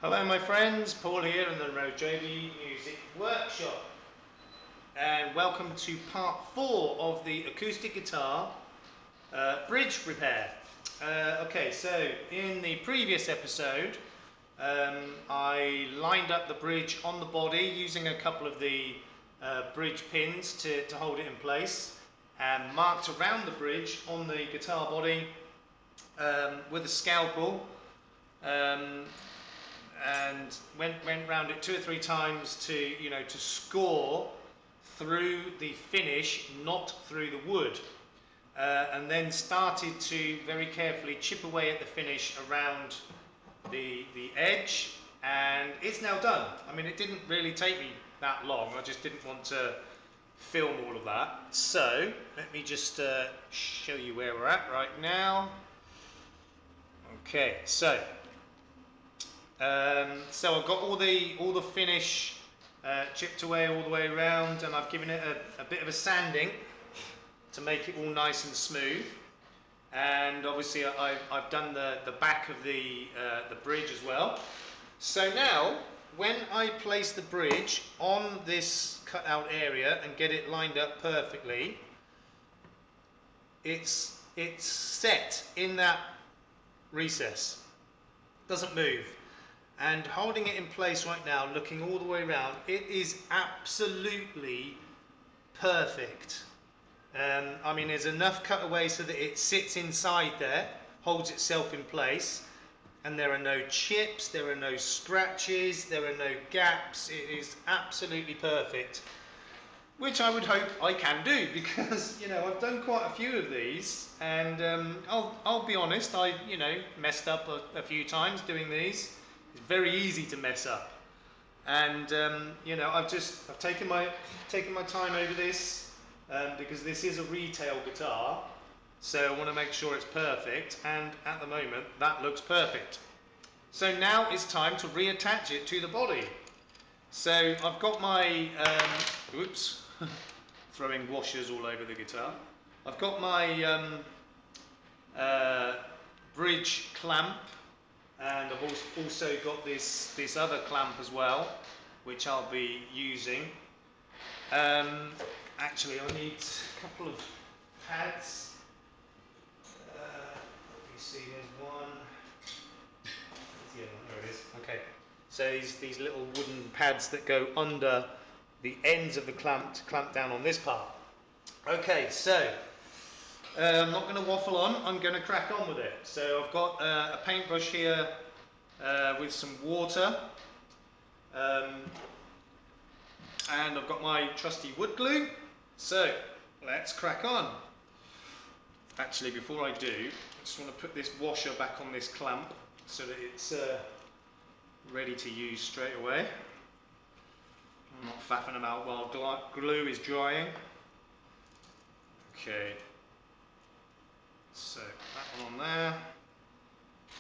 Hello my friends, Paul here in the RoJoBe Music Workshop, and welcome to part 4 of the acoustic guitar bridge repair. Okay, so in the previous episode I lined up the bridge on the body using a couple of the bridge pins to hold it in place, and marked around the bridge on the guitar body with a scalpel. And went round it 2 or 3 times to score through the finish, not through the wood, and then started to very carefully chip away at the finish around the edge, and it's now done. I mean, it didn't really take me that long. I just didn't want to film all of that. So let me just show you where we're at right now. Okay, so I've got all the finish chipped away all the way around, and I've given it a bit of a sanding to make it all nice and smooth. And obviously I've done the back of the bridge as well. So now when I place the bridge on this cut out area and get it lined up perfectly, it's set in that recess, doesn't move. And holding it in place right now, looking all the way around, it is absolutely perfect. I mean, there's enough cutaway so that it sits inside there, holds itself in place, and there are no chips, there are no scratches, there are no gaps. It is absolutely perfect, which I would hope I can do, because I've done quite a few of these, and I'll be honest, I messed up a few times doing these. It's very easy to mess up, and I've taken my time over this because this is a retail guitar, so I want to make sure it's perfect, and at the moment that looks perfect. So now it's time to reattach it to the body. So I've got my oops, throwing washers all over the guitar. I've got my bridge clamp. And I've also got this other clamp as well, which I'll be using. Actually, I need a couple of pads. Let me see, there's one. Yeah, there it is. Okay. So these little wooden pads that go under the ends of the clamp to clamp down on this part. Okay, so I'm not going to waffle on, I'm going to crack on with it. So I've got a paintbrush here with some water, and I've got my trusty wood glue. So let's crack on. Actually, before I do, I just want to put this washer back on this clamp so that it's ready to use straight away. I'm not faffing about while glue is drying. Okay. So that one on there,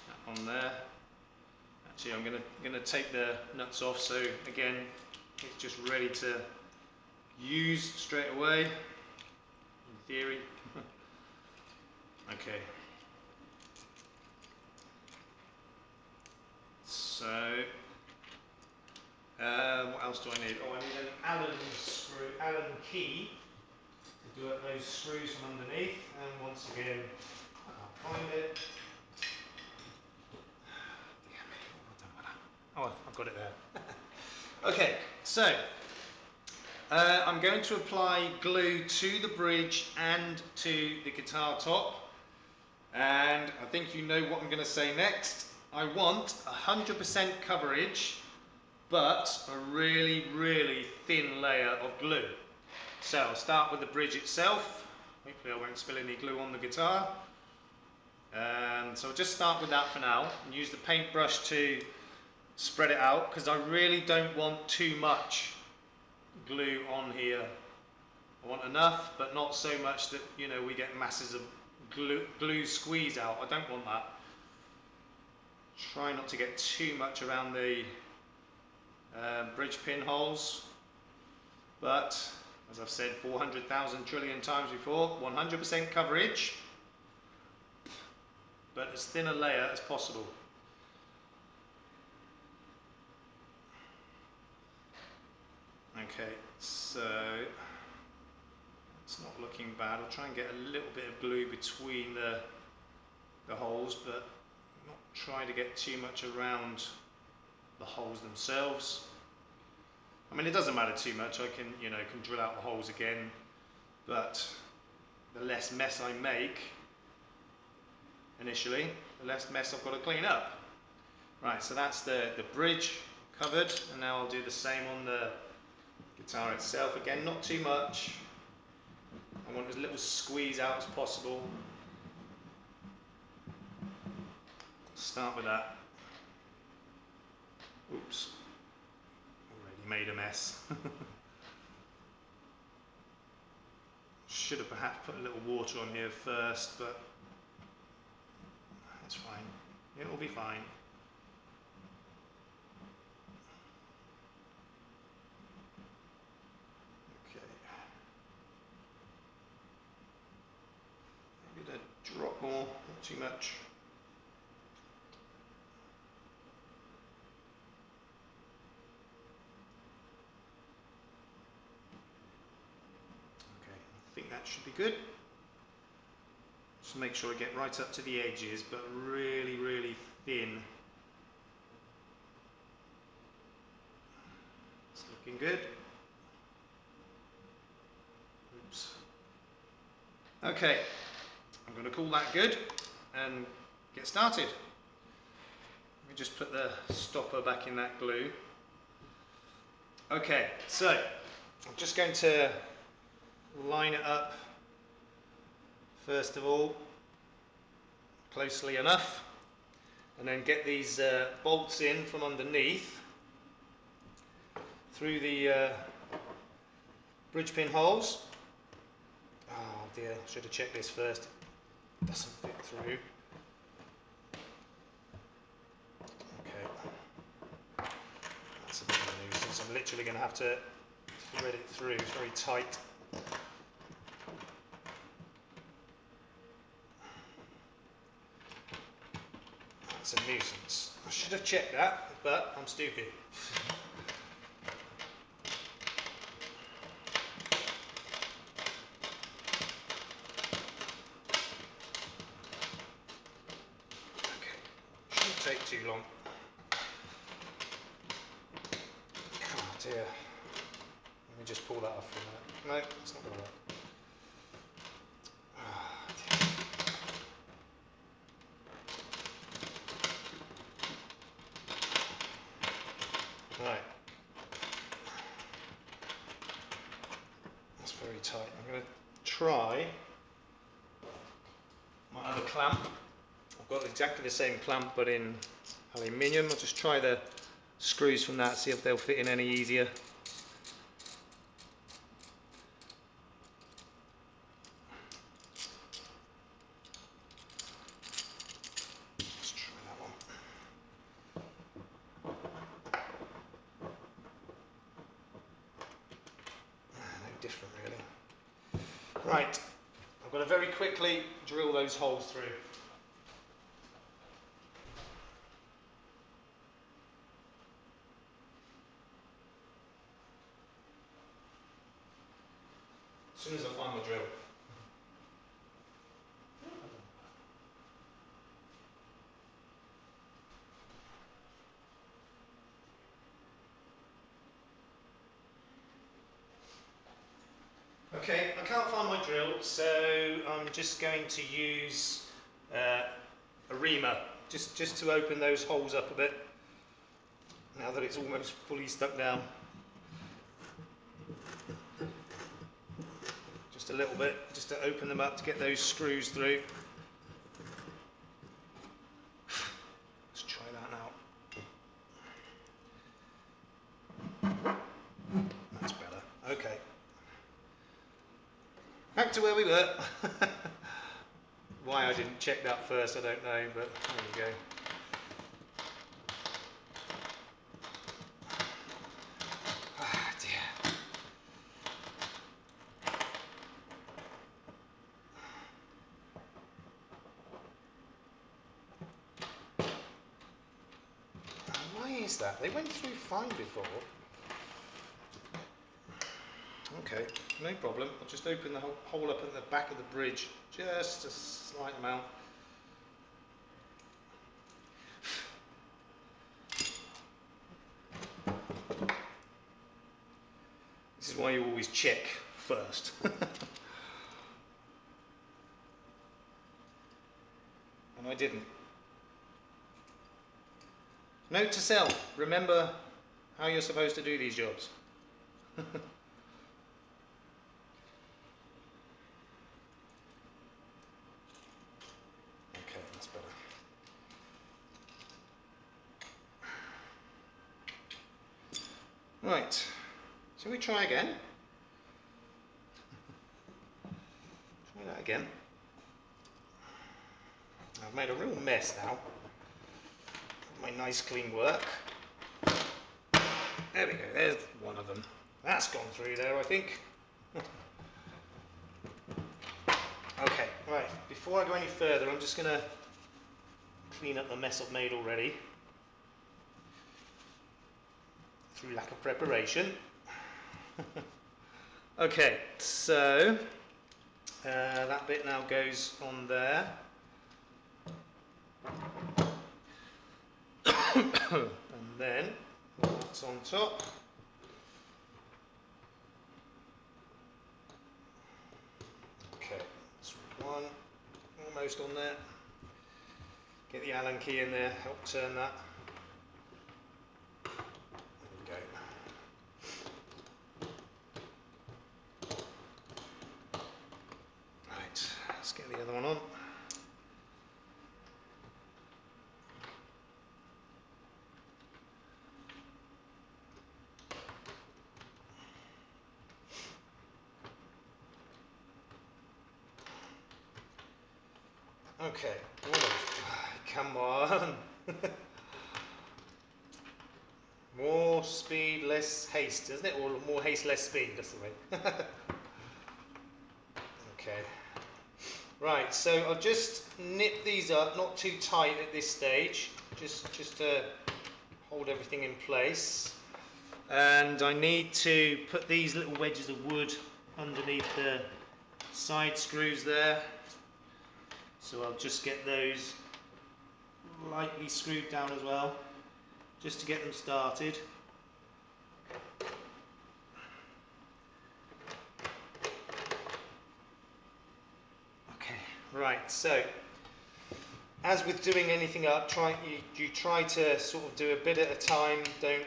that on there. Actually, I'm gonna take the nuts off, so again, it's just ready to use straight away, in theory. Okay. So what else do I need? Oh, I need an Allen key to do up those screws from underneath, and once again I can't find it. Oh, I've got it there. Okay, so I'm going to apply glue to the bridge and to the guitar top, and I think you know what I'm going to say next. I want 100% coverage, but a really thin layer of glue. So I'll start with the bridge itself. Hopefully I won't spill any glue on the guitar. So I'll just start with that for now and use the paintbrush to spread it out, because I really don't want too much glue on here. I want enough, but not so much that we get masses of glue squeeze out. I don't want that. Try not to get too much around the bridge pin holes, but as I've said 400,000 trillion times before, 100% coverage, but as thin a layer as possible. Okay, so it's not looking bad. I'll try and get a little bit of glue between the holes, but not try to get too much around the holes themselves. I mean, it doesn't matter too much. I can, can drill out the holes again, but the less mess I make initially, the less mess I've got to clean up. Right, so that's the bridge covered, and now I'll do the same on the guitar itself. Again, not too much. I want as little squeeze out as possible. Start with that. Oops, already made a mess. Should have perhaps put a little water on here first, but that's fine. It will be fine. Okay. Maybe a drop more, not too much. I think that should be good. Just make sure I get right up to the edges, but really, really thin. It's looking good. Oops. Okay, I'm going to call that good and get started. Let me just put the stopper back in that glue. Okay, so I'm just going to line it up first of all closely enough, and then get these bolts in from underneath through the bridge pin holes. Oh dear, should have checked this first. It doesn't fit through. Okay, that's a bit of a nuisance. I'm literally going to have to thread it through. It's very tight. That's a nuisance. I should have checked that, but I'm stupid. Okay, shouldn't take too long. Oh dear. Let me just pull that off for a minute. No, it's not going to work. Right, that's very tight. I'm going to try my other clamp. I've got exactly the same clamp but in aluminium. I'll just try the screws from that, see if they'll fit in any easier. Let's try that one. Different really. Right, I've got to very quickly drill those holes through. As soon as I find my drill. Okay, I can't find my drill, so I'm just going to use a reamer, just to open those holes up a bit, now that it's almost fully stuck down. Just a little bit, just to open them up to get those screws through. Let's try that now. That's better. Okay. Back to where we were. Why I didn't check that first, I don't know, but there we go. Ah, dear. Why is that? They went through fine before. Okay, no problem. I'll just open the hole up at the back of the bridge, just a slight amount. This is why you always check first. And I didn't. Note to self, remember how you're supposed to do these jobs. Okay, that's better. Right, shall we try again? Try that again. I've made a real mess now. My nice clean work. There we go, there's one of them. That's gone through there, I think. Okay, right, before I go any further, I'm just going to clean up the mess I've made already. Through lack of preparation. Okay, so that bit now goes on there. And then that's on top. Okay, that's one almost on there. Get the Allen key in there, help turn that. There we go. Right, let's get the other one on. Okay, come on. More speed, less haste, isn't it? Or more haste, less speed, that's the way. Okay. Right, so I'll just nip these up, not too tight at this stage, just to hold everything in place. And I need to put these little wedges of wood underneath the side screws there. So I'll just get those lightly screwed down as well, just to get them started. Okay, right, so as with doing anything up, you try to sort of do a bit at a time, don't,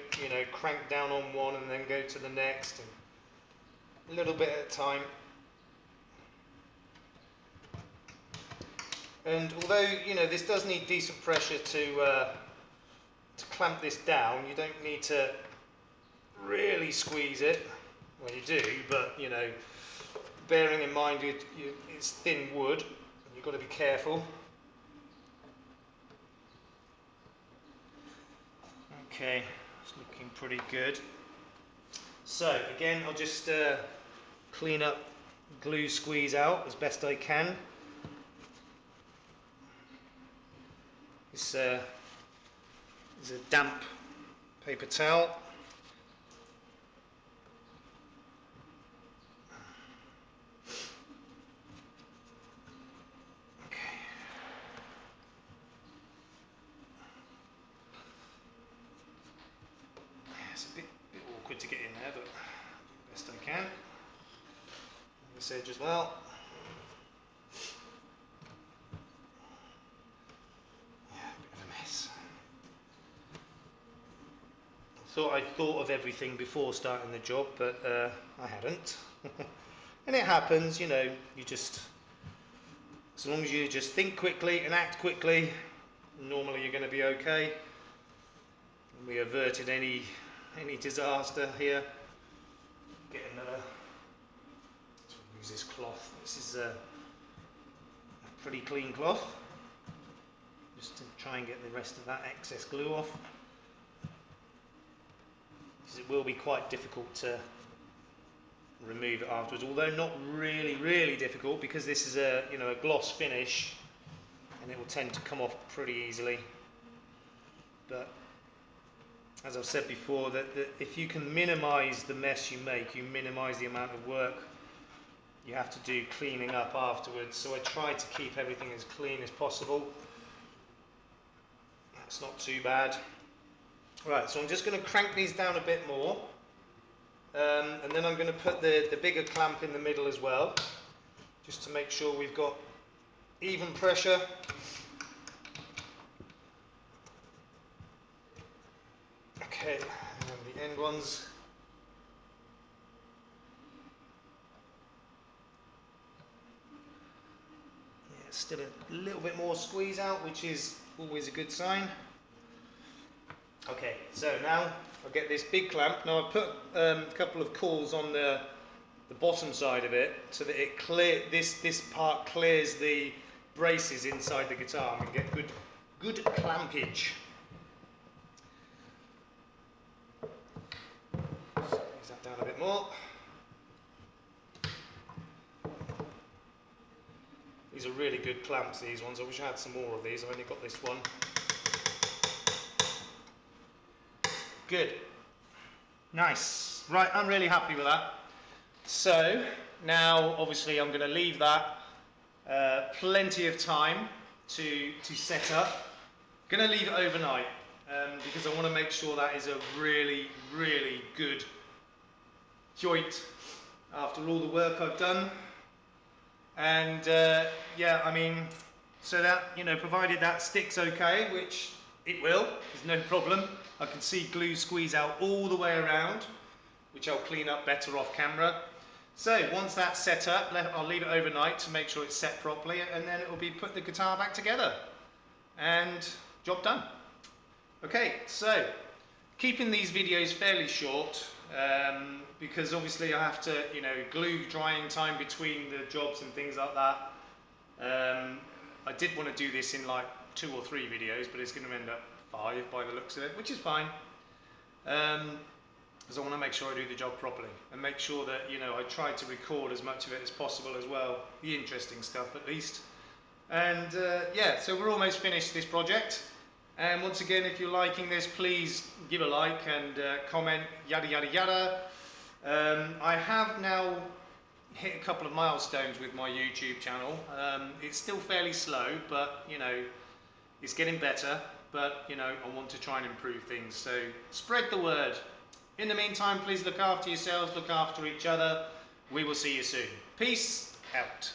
crank down on one and then go to the next, and a little bit at a time. And although, this does need decent pressure to clamp this down, you don't need to really squeeze it. Well, you do, but, bearing in mind it's thin wood, and you've got to be careful. Okay, it's looking pretty good. So, again, I'll just clean up, glue, squeeze out as best I can. This is a damp paper towel. Okay. It's a bit awkward to get in there, but best I can. This edge as well. I thought of everything before starting the job, but I hadn't. And it happens, you just, as long as you just think quickly and act quickly, normally you're going to be okay. We averted any disaster here. Get another, use this cloth. This is a pretty clean cloth, just to try and get the rest of that excess glue off. It will be quite difficult to remove it afterwards, although not really difficult, because this is a a gloss finish and it will tend to come off pretty easily. But as I've said before, that if you can minimize the mess you make, you minimize the amount of work you have to do cleaning up afterwards. So I try to keep everything as clean as possible. That's not too bad. Right, so I'm just going to crank these down a bit more, and then I'm going to put the bigger clamp in the middle as well, just to make sure we've got even pressure. Okay, and the end ones. Yeah, still a little bit more squeeze out, which is always a good sign. Okay, so now I'll get this big clamp. Now I've put a couple of cores on the bottom side of it so that it this part clears the braces inside the guitar and get good clampage. Squeeze that down a bit more. These are really good clamps, these ones. I wish I had some more of these. I've only got this one. Good. Nice. Right, I'm really happy with that. So now obviously I'm going to leave that plenty of time to set up. I'm going to leave it overnight because I want to make sure that is a really, really good joint after all the work I've done. And yeah, I mean, so that, you know, provided that sticks okay, which it will, there's no problem. I can see glue squeeze out all the way around, which I'll clean up better off camera. So once that's set up, I'll leave it overnight to make sure it's set properly, and then it will be put the guitar back together. And job done. Okay, so keeping these videos fairly short, because obviously I have to, you know, glue drying time between the jobs and things like that. I did want to do this in like 2 or 3 videos, but it's going to end up 5 by the looks of it, which is fine. Because I want to make sure I do the job properly and make sure that, you know, I try to record as much of it as possible as well, the interesting stuff at least. And yeah, so we're almost finished this project. And once again, if you're liking this, please give a like and comment, yada yada yada. I have now hit a couple of milestones with my YouTube channel. It's still fairly slow, but you know, it's getting better. But you know, I want to try and improve things. So spread the word. In the meantime, please look after yourselves, look after each other. We will see you soon. Peace out.